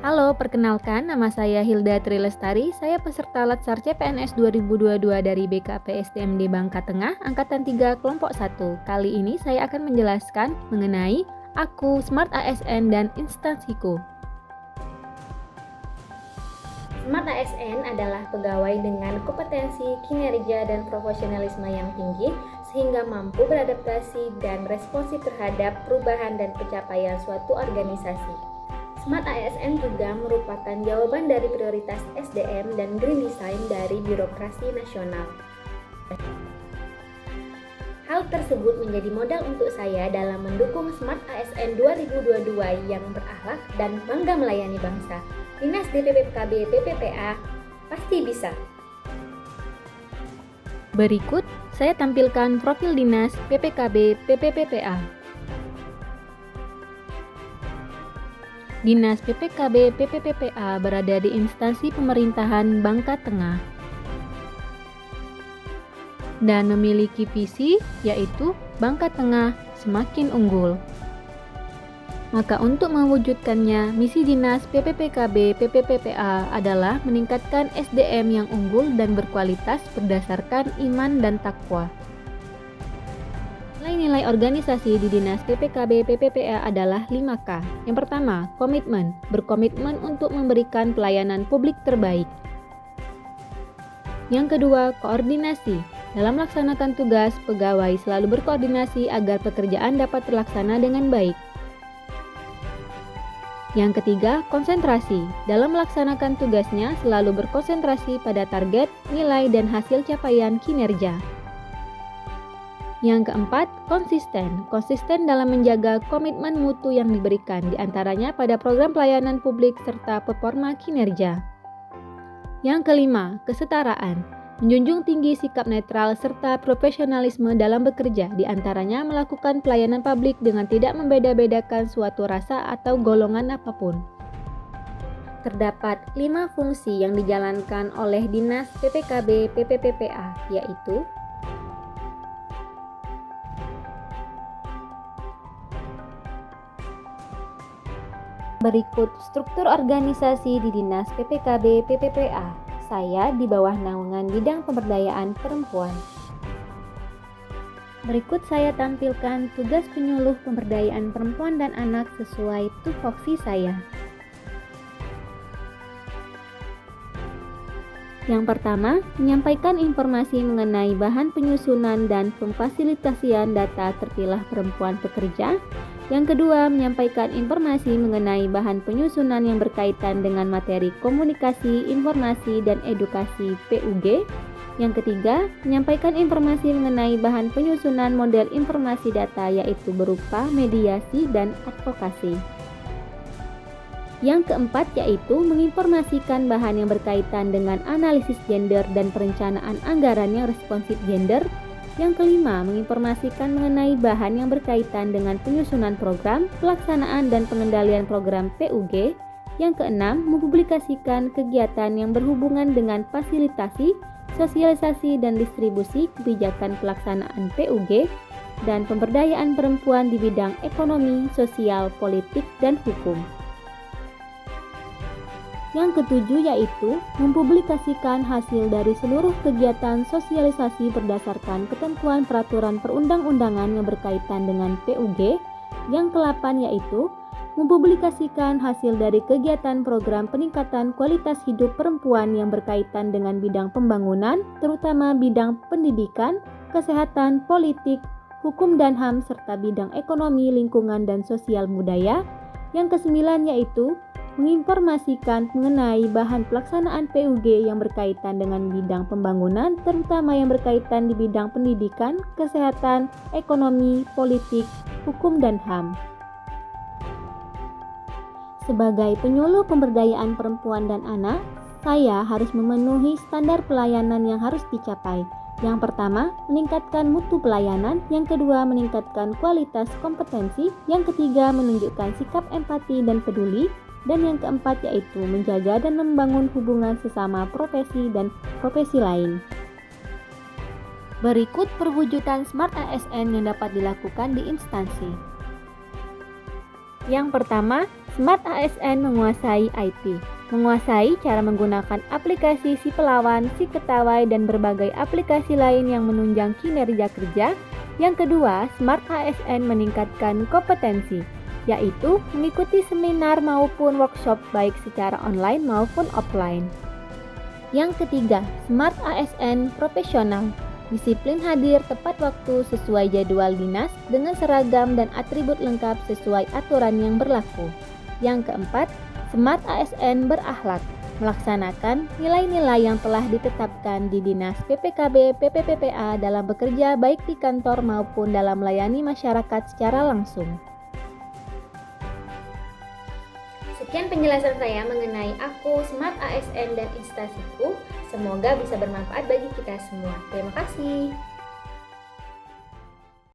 Halo, perkenalkan nama saya Hilda Trilestari. Saya peserta Latsar CPNS 2022 dari BKP STMD Bangka Tengah, Angkatan 3, Kelompok 1. Kali ini saya akan menjelaskan mengenai Aku, Smart ASN, dan instansiku. Smart ASN adalah pegawai dengan kompetensi, kinerja, dan profesionalisme yang tinggi sehingga mampu beradaptasi dan responsif terhadap perubahan dan pencapaian suatu organisasi. Smart ASN juga merupakan jawaban dari prioritas SDM dan Green Design dari birokrasi nasional. Hal tersebut menjadi modal untuk saya dalam mendukung Smart ASN 2022 yang berakhlak dan bangga melayani bangsa. Dinas DPPKB PPPA pasti bisa. Berikut saya tampilkan profil Dinas PPKB PPPPA. Dinas PPKB PPPPA berada di instansi pemerintahan Bangka Tengah dan memiliki visi yaitu Bangka Tengah semakin unggul. Maka untuk mewujudkannya, misi Dinas PPPKB PPPPA adalah meningkatkan SDM yang unggul dan berkualitas berdasarkan iman dan takwa. Nilai-nilai organisasi di Dinas PPKB PPPA adalah 5K. Yang pertama, komitmen. Berkomitmen untuk memberikan pelayanan publik terbaik. Yang kedua, koordinasi. Dalam melaksanakan tugas, pegawai selalu berkoordinasi agar pekerjaan dapat terlaksana dengan baik. Yang ketiga, konsentrasi. Dalam melaksanakan tugasnya selalu berkonsentrasi pada target, nilai, dan hasil capaian kinerja. Yang keempat, konsisten. Konsisten dalam menjaga komitmen mutu yang diberikan, diantaranya pada program pelayanan publik serta performa kinerja. Yang kelima, kesetaraan. Menjunjung tinggi sikap netral serta profesionalisme dalam bekerja, diantaranya melakukan pelayanan publik dengan tidak membeda-bedakan suatu rasa atau golongan apapun. Terdapat 5 fungsi yang dijalankan oleh Dinas PPKB PPPPA, yaitu berikut struktur organisasi di Dinas PPKB PPPA. Saya di bawah naungan bidang pemberdayaan perempuan. Berikut saya tampilkan tugas penyuluh pemberdayaan perempuan dan anak sesuai tupoksi saya. Yang pertama, menyampaikan informasi mengenai bahan penyusunan dan pemfasilitasian data terpilah perempuan pekerja. Yang kedua, menyampaikan informasi mengenai bahan penyusunan yang berkaitan dengan materi komunikasi, informasi, dan edukasi PUG. Yang ketiga, menyampaikan informasi mengenai bahan penyusunan model informasi data yaitu berupa mediasi dan advokasi. Yang keempat yaitu menginformasikan bahan yang berkaitan dengan analisis gender dan perencanaan anggaran yang responsif gender. Yang kelima, menginformasikan mengenai bahan yang berkaitan dengan penyusunan program, pelaksanaan dan pengendalian program PUG. Yang keenam, mempublikasikan kegiatan yang berhubungan dengan fasilitasi, sosialisasi dan distribusi kebijakan pelaksanaan PUG dan pemberdayaan perempuan di bidang ekonomi, sosial, politik, dan hukum. Yang ketujuh yaitu mempublikasikan hasil dari seluruh kegiatan sosialisasi berdasarkan ketentuan peraturan perundang-undangan yang berkaitan dengan PUG. Yang ke-8 yaitu mempublikasikan hasil dari kegiatan program peningkatan kualitas hidup perempuan yang berkaitan dengan bidang pembangunan, terutama bidang pendidikan, kesehatan, politik, hukum dan HAM, serta bidang ekonomi, lingkungan, dan sosial budaya. Yang ke-9 yaitu menginformasikan mengenai bahan pelaksanaan PUG yang berkaitan dengan bidang pembangunan, terutama yang berkaitan di bidang pendidikan, kesehatan, ekonomi, politik, hukum, dan HAM. Sebagai penyuluh pemberdayaan perempuan dan anak, saya harus memenuhi standar pelayanan yang harus dicapai. Yang pertama, meningkatkan mutu pelayanan. Yang kedua, meningkatkan kualitas kompetensi. Yang ketiga, menunjukkan sikap empati dan peduli. Dan yang keempat yaitu menjaga dan membangun hubungan sesama profesi dan profesi lain. Berikut perwujudan Smart ASN yang dapat dilakukan di instansi. Yang pertama, Smart ASN menguasai IT. Menguasai cara menggunakan aplikasi Si Pelawan, Si Ketawai, dan berbagai aplikasi lain yang menunjang kinerja kerja. Yang kedua, Smart ASN meningkatkan kompetensi, yaitu mengikuti seminar maupun workshop baik secara online maupun offline. Yang ketiga, Smart ASN profesional. Disiplin hadir tepat waktu sesuai jadwal dinas dengan seragam dan atribut lengkap sesuai aturan yang berlaku. Yang keempat, Smart ASN berakhlak, melaksanakan nilai-nilai yang telah ditetapkan di Dinas PPKB PPPPA dalam bekerja baik di kantor maupun dalam melayani masyarakat secara langsung. Sekian penjelasan saya mengenai Aku, Smart ASN, dan Instasiku. Semoga bisa bermanfaat bagi kita semua. Terima kasih.